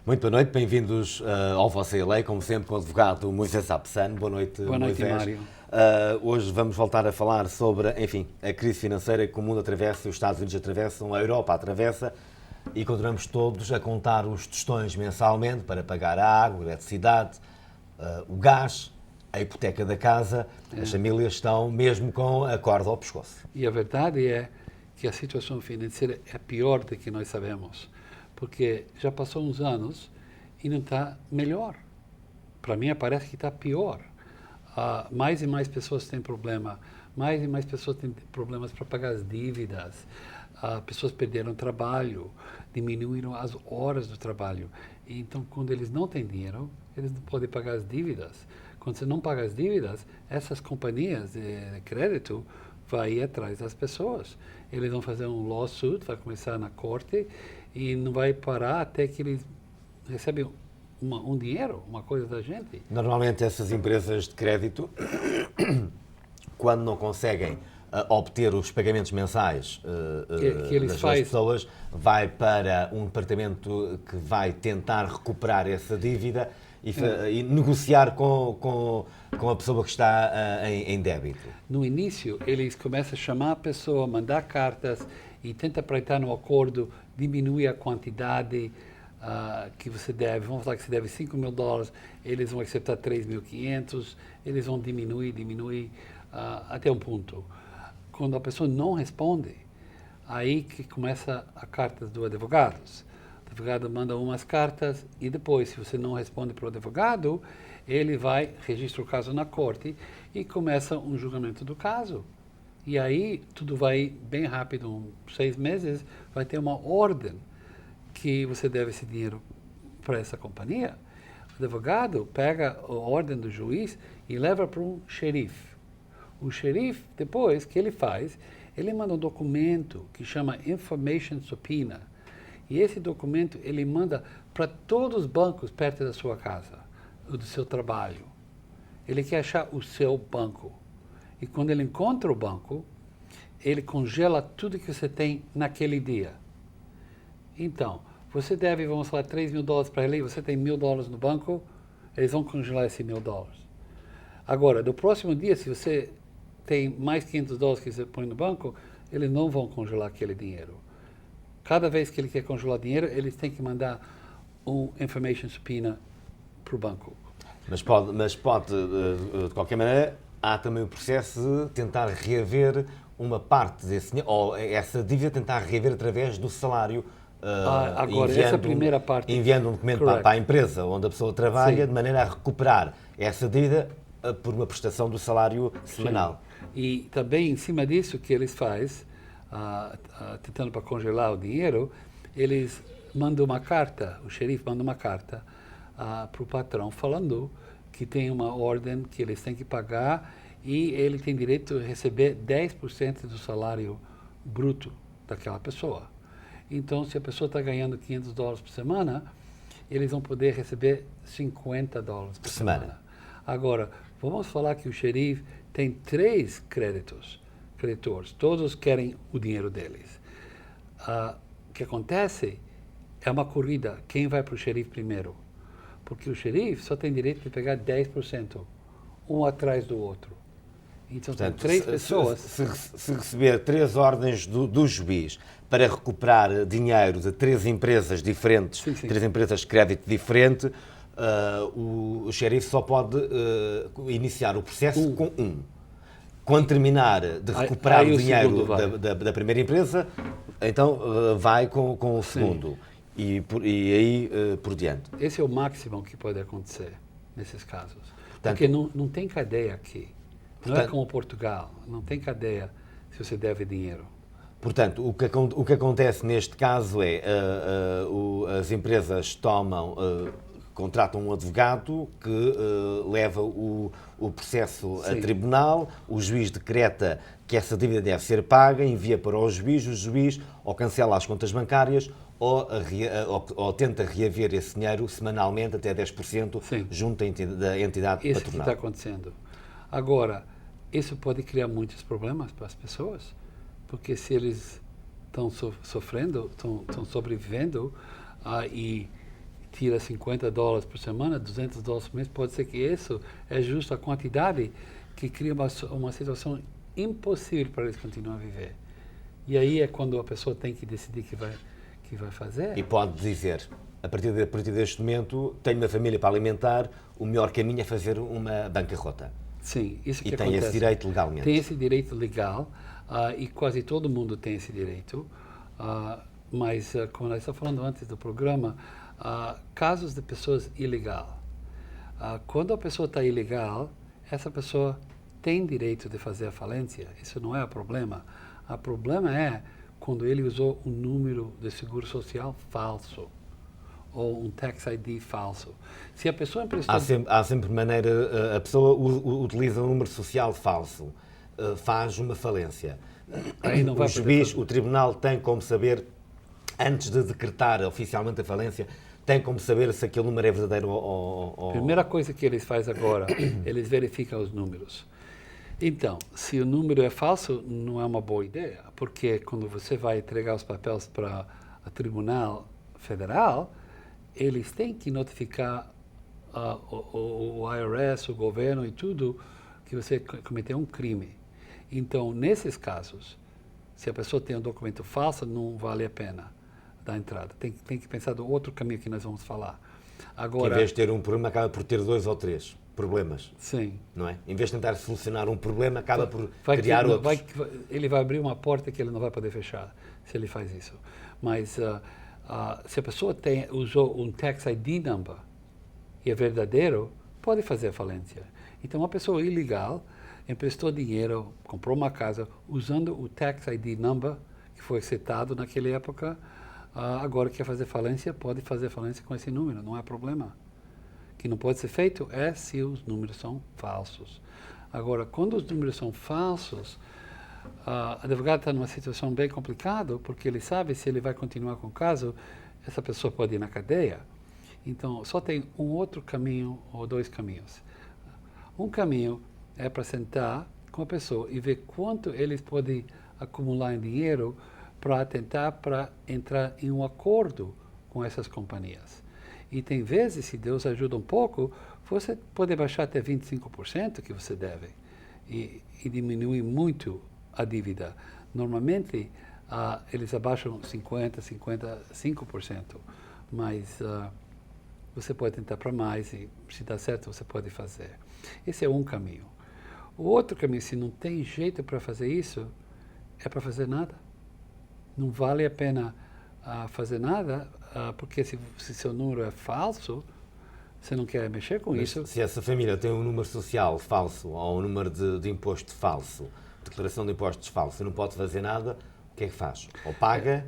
Muito boa noite, bem-vindos ao Você e Lei, como sempre com o advogado Moisés Apessano. Boa noite, Moisés. Mário. Hoje vamos voltar a falar sobre, a crise financeira que o mundo atravessa, os Estados Unidos atravessam, a Europa atravessa e continuamos todos a contar os tostões mensalmente para pagar a água, a eletricidade, o gás, a hipoteca da casa. As famílias estão mesmo com a corda ao pescoço. E a verdade é que a situação financeira é pior do que nós sabemos, porque já passou uns anos e não está melhor. Para mim, parece que está pior. Mais e mais pessoas têm problema, mais e mais pessoas têm problemas para pagar as dívidas, pessoas perderam trabalho, diminuíram as horas do trabalho. E então, quando eles não têm dinheiro, eles não podem pagar as dívidas. Quando você não paga as dívidas, essas companhias de crédito vão ir atrás das pessoas. Eles vão fazer um lawsuit, vai começar na corte e não vai parar até que eles recebem um dinheiro, uma coisa da gente. Normalmente essas empresas de crédito, quando não conseguem obter os pagamentos mensais das pessoas, vai para um departamento que vai tentar recuperar essa dívida e negociar com a pessoa que está em débito. No início, eles começam a chamar a pessoa, mandar cartas e tentar para entrar no acordo, diminuir a quantidade que você deve. Vamos falar que você deve $5.000, eles vão aceitar 3.500, eles vão diminuir até um ponto. Quando a pessoa não responde, aí que começa a carta do advogados. O advogado manda umas cartas e depois, se você não responde para o advogado, ele vai, registra o caso na corte e começa um julgamento do caso. E aí tudo vai bem rápido, 6 meses, vai ter uma ordem que você deve esse dinheiro para essa companhia. O advogado pega a ordem do juiz e leva para um xerife. O xerife, depois, que ele faz? Ele manda um documento que chama Information Subpoena. E esse documento ele manda para todos os bancos perto da sua casa, ou do seu trabalho. Ele quer achar o seu banco. E quando ele encontra o banco, ele congela tudo que você tem naquele dia. Então, você deve, vamos falar, $3.000 para ele, você tem $1.000 no banco, eles vão congelar esse $1.000. Agora, do próximo dia, se você tem mais $500 que você põe no banco, eles não vão congelar aquele dinheiro. Cada vez que ele quer congelar dinheiro, eles têm que mandar um information subpoena para o banco. Mas pode, de qualquer maneira, há também o processo de tentar reaver uma parte desse dinheiro, ou essa dívida tentar reaver através do salário, agora, essa primeira parte, enviando um documento para a empresa onde a pessoa trabalha, de maneira a recuperar essa dívida por uma prestação do salário semanal. E também, em cima disso, que eles fazem, tentando para congelar o dinheiro, eles mandam uma carta, o xerife manda uma carta para o patrão falando que tem uma ordem que eles têm que pagar e ele tem direito a receber 10% do salário bruto daquela pessoa. Então, se a pessoa está ganhando $500 por semana, eles vão poder receber $50 por semana. Agora, vamos falar que o xerife tem 3 creditores, todos querem o dinheiro deles. O que acontece é uma corrida, quem vai para o xerife primeiro? Porque o xerife só tem direito de pegar 10%, um atrás do outro. Então, portanto, tem 3 pessoas... Se receber 3 ordens do juiz para recuperar dinheiro de 3 empresas diferentes, 3 empresas de crédito diferente, o xerife só pode iniciar o processo com um. Quando terminar de recuperar o dinheiro da primeira empresa, então vai com o segundo. E aí por diante. Esse é o máximo que pode acontecer nesses casos. Porque não tem cadeia aqui. Não é como Portugal. Não tem cadeia se você deve dinheiro. Portanto, o que acontece neste caso é as empresas contratam um advogado que leva o processo a tribunal, o juiz decreta que essa dívida deve ser paga, envia para o juiz ou cancela as contas bancárias ou tenta reaver esse dinheiro semanalmente até 10% junto da entidade patronal. Isso que está acontecendo. Agora, isso pode criar muitos problemas para as pessoas, porque se eles estão sofrendo, estão sobrevivendo e tira $50 por semana, $200 por mês, pode ser que isso é justo a quantidade que cria uma situação impossível para eles continuar a viver. E aí é quando a pessoa tem que decidir que vai fazer. E pode dizer, a partir deste momento, tenho uma família para alimentar, o melhor caminho é fazer uma bancarrota. Sim, isso que e acontece. tem esse direito legalmente. Tem esse direito legal, e quase todo mundo tem esse direito. Mas, como nós estávamos falando antes do programa, casos de pessoas ilegais. Quando a pessoa está ilegal, essa pessoa tem direito de fazer a falência. Isso não é o problema. O problema é quando ele usou um número de seguro social falso ou um tax ID falso. Se a pessoa emprestou... Há sempre maneira... A pessoa utiliza um número social falso, faz uma falência. Aí não vai o juiz, o tribunal tem como saber, antes de decretar oficialmente a falência, tem como saber se aquele número é verdadeiro ou... A primeira coisa que eles fazem agora, eles verificam os números. Então, se o número é falso, não é uma boa ideia, porque quando você vai entregar os papéis para o Tribunal Federal, eles têm que notificar o IRS, o governo e tudo, que você cometeu um crime. Então, nesses casos, se a pessoa tem um documento falso, não vale a pena dar entrada. Tem que pensar do outro caminho que nós vamos falar. Agora, que em vez de ter um problema, acaba por ter 2 ou 3 problemas. Sim. Não é? Em vez de tentar solucionar um problema, acaba por criar outros. Ele vai abrir uma porta que ele não vai poder fechar, se ele faz isso. Mas se a pessoa usou um tax ID number e é verdadeiro, pode fazer a falência. Então, uma pessoa ilegal emprestou dinheiro, comprou uma casa, usando o tax ID number, que foi citado naquela época, agora quer fazer falência, pode fazer falência com esse número, não há problema. O que não pode ser feito é se os números são falsos. Agora, quando os números são falsos, o advogado está numa situação bem complicada, porque ele sabe se ele vai continuar com o caso, essa pessoa pode ir na cadeia. Então, só tem um outro caminho ou 2 caminhos. Um caminho é para sentar com a pessoa e ver quanto eles podem acumular em dinheiro para tentar entrar em um acordo com essas companhias. E tem vezes, se Deus ajuda um pouco, você pode baixar até 25% que você deve e diminuir muito a dívida. Normalmente, eles abaixam 50%, 55%, mas você pode tentar para mais e, se dá certo, você pode fazer. Esse é um caminho. O outro caminho, se não tem jeito para fazer isso, é para fazer nada. Não vale a pena fazer nada, porque se seu número é falso, você não quer mexer com isso. Se essa família tem um número social falso ou um número de imposto falso, declaração de impostos falso, e não pode fazer nada, o que é que faz? Ou paga,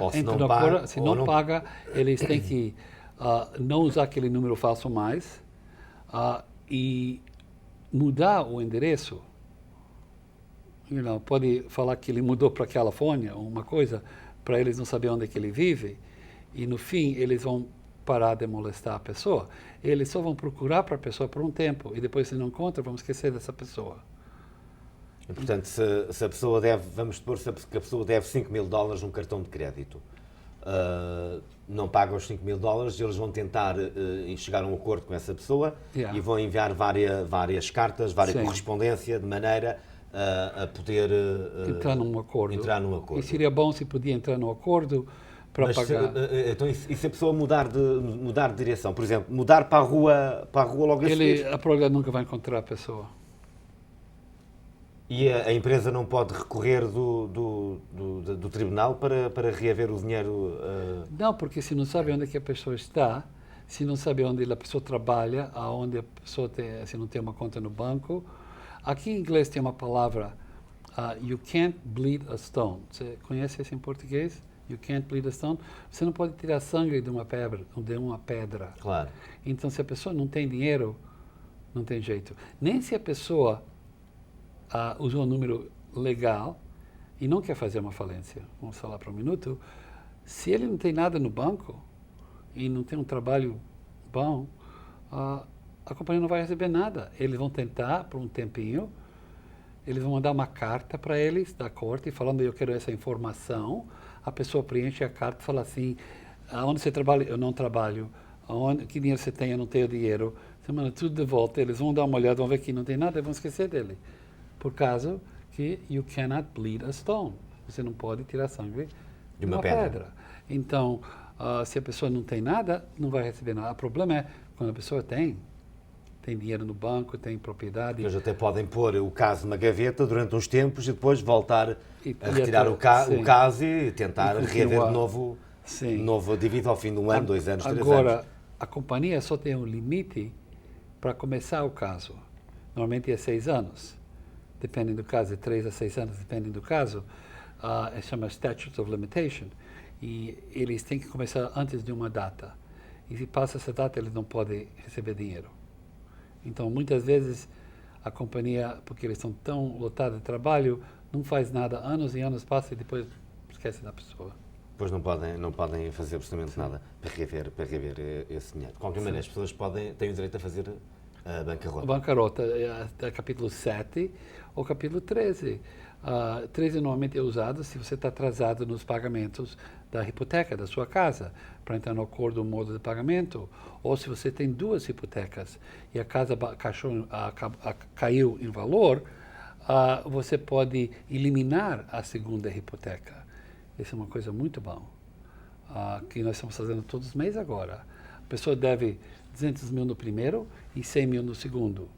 ou se não paga, se não paga, eles têm que não usar aquele número falso mais e mudar o endereço. Pode falar que ele mudou para Califórnia, uma coisa, para eles não saberem onde é que ele vive, e no fim eles vão parar de molestar a pessoa. Eles só vão procurar para a pessoa por um tempo, e depois, se não encontram, vão esquecer dessa pessoa. E, portanto, se a pessoa deve, vamos supor que a pessoa deve $5.000 num cartão de crédito, não paga os $5.000, eles vão tentar chegar a um acordo com essa pessoa e vão enviar várias cartas, correspondência, de maneira a poder entrar num acordo. E seria bom se podia entrar num acordo para pagar. Então, e se a pessoa mudar de direção, por exemplo, mudar para a rua logo a seguir? A probabilidade nunca vai encontrar a pessoa. E a empresa não pode recorrer do tribunal para reaver o dinheiro? Não, porque se não sabe onde é que a pessoa está, se não sabe onde a pessoa trabalha, aonde a pessoa se não tem uma conta no banco. Aqui em inglês tem uma palavra, you can't bleed a stone. Você conhece isso em português? You can't bleed a stone. Você não pode tirar sangue de uma pedra. Claro. Então, se a pessoa não tem dinheiro, não tem jeito. Nem se a pessoa usou um número legal e não quer fazer uma falência. Vamos falar por um minuto. Se ele não tem nada no banco e não tem um trabalho bom, a companhia não vai receber nada. Eles vão tentar por um tempinho, eles vão mandar uma carta para eles da corte falando eu quero essa informação. A pessoa preenche a carta e fala assim, aonde você trabalha, eu não trabalho, aonde, que dinheiro você tem, eu não tenho dinheiro, você manda tudo de volta, eles vão dar uma olhada, vão ver que não tem nada e vão esquecer dele. Por causa que you cannot bleed a stone. Você não pode tirar sangue De uma pedra. Então, se a pessoa não tem nada, não vai receber nada. O problema é quando a pessoa tem dinheiro no banco, tem propriedade. Eles até podem pôr o caso na gaveta durante uns tempos e depois voltar E a retirar o caso e tentar E reaver continuar. de novo a dívida ao fim de um ano, 2 anos, 3 anos. Agora, a companhia só tem um limite para começar o caso. Normalmente é 6 anos. Dependendo do caso, é 3 a 6 anos, dependendo do caso. Chama Statute of Limitation. E eles têm que começar antes de uma data. E se passa essa data, eles não podem receber dinheiro. Então, muitas vezes, a companhia, porque eles estão tão lotados de trabalho, não faz nada. Anos e anos passam e depois esquece da pessoa. Depois não podem fazer absolutamente nada para reaver esse dinheiro. De qualquer maneira, as pessoas têm o direito a fazer a bancarrota. A bancarrota é capítulo 7 ou capítulo 13. 13 normalmente é usado se você está atrasado nos pagamentos da hipoteca da sua casa, para entrar no acordo do modo de pagamento, ou se você tem 2 hipotecas e a casa caiu em valor, você pode eliminar a segunda hipoteca. Isso é uma coisa muito boa, que nós estamos fazendo todos os meses agora. A pessoa deve 200 mil no primeiro e 100 mil no segundo.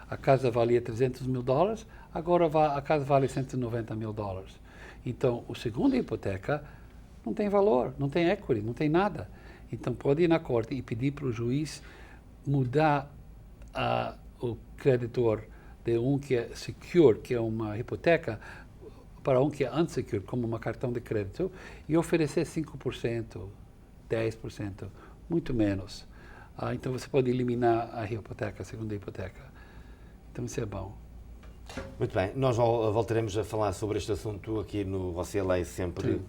A casa valia 300 mil dólares, agora a casa vale 190 mil dólares. Então, a segunda hipoteca não tem valor, não tem equity, não tem nada. Então, pode ir na corte e pedir para o juiz mudar o creditor de um que é secure, que é uma hipoteca, para um que é unsecured, como um cartão de crédito, e oferecer 5%, 10%, muito menos. Então, você pode eliminar a hipoteca, a segunda hipoteca. Então, isso é bom. Muito bem, nós voltaremos a falar sobre este assunto aqui no Você Lei sempre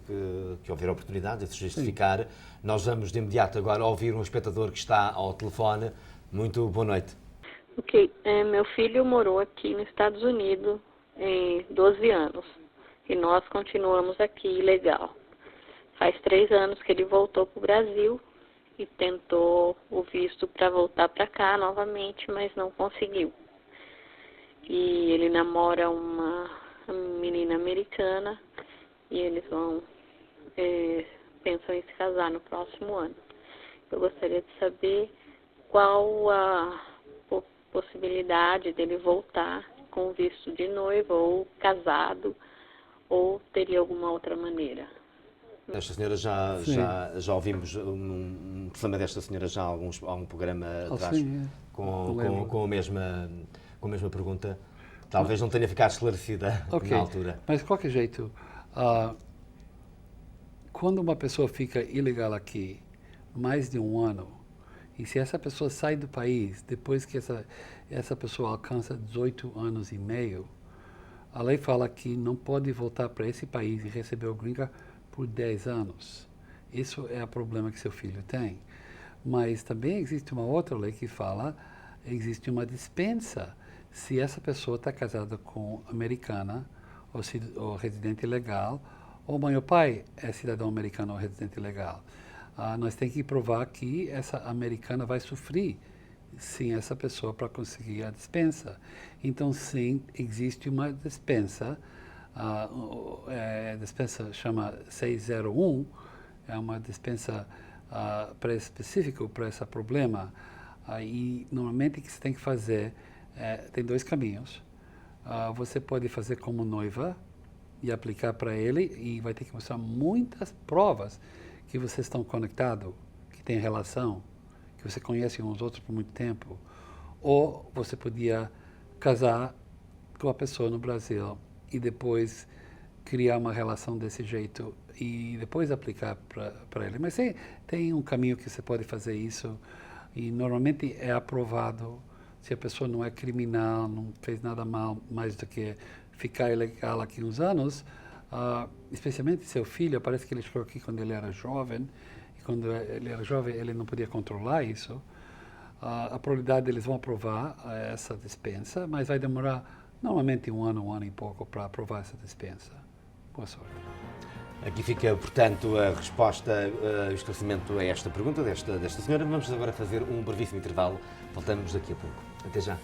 que houver oportunidade de se justificar. Sim. Nós vamos de imediato agora ouvir um espectador que está ao telefone. Muito boa noite. Ok, meu filho morou aqui nos Estados Unidos em 12 anos e nós continuamos aqui ilegal. Faz 3 anos que ele voltou para o Brasil e tentou o visto para voltar para cá novamente, mas não conseguiu. E ele namora uma menina americana e eles pensam em se casar no próximo ano. Eu gostaria de saber qual a possibilidade dele voltar com visto de noiva ou casado, ou teria alguma outra maneira. Esta senhora já ouvimos um programa desta senhora já há algum programa atrás com a mesma pergunta. Talvez não tenha ficado esclarecida na altura. Mas de qualquer jeito, quando uma pessoa fica ilegal aqui mais de um ano, e se essa pessoa sai do país depois que essa pessoa alcança 18 anos e meio, a lei fala que não pode voltar para esse país e receber o green card por 10 anos. Isso é o problema que seu filho tem. Mas também existe uma outra lei que fala, existe uma dispensa se essa pessoa está casada com americana ou residente legal, ou mãe ou pai é cidadão americano ou residente legal. Nós temos que provar que essa americana vai sofrer sem essa pessoa para conseguir a dispensa. Então, sim, existe uma dispensa. A dispensa chama 601, é uma dispensa específica para esse problema. E normalmente o que você tem que fazer tem 2 caminhos. Você pode fazer como noiva e aplicar para ele e vai ter que mostrar muitas provas que vocês estão conectados, que tem relação, que você conhece uns outros por muito tempo. Ou você podia casar com a pessoa no Brasil e depois criar uma relação desse jeito e depois aplicar para ele. Mas tem um caminho que você pode fazer isso e normalmente é aprovado se a pessoa não é criminal, não fez nada mal mais do que ficar ilegal aqui uns anos, especialmente seu filho, parece que ele chegou aqui quando ele era jovem, e quando ele era jovem ele não podia controlar isso. A probabilidade deles vão aprovar essa dispensa, mas vai demorar normalmente um ano e pouco para aprovar essa dispensa. Boa sorte. Aqui fica, portanto, a resposta, o esclarecimento a esta pergunta desta senhora. Vamos agora fazer um brevíssimo intervalo. Voltamos daqui a pouco. Até já.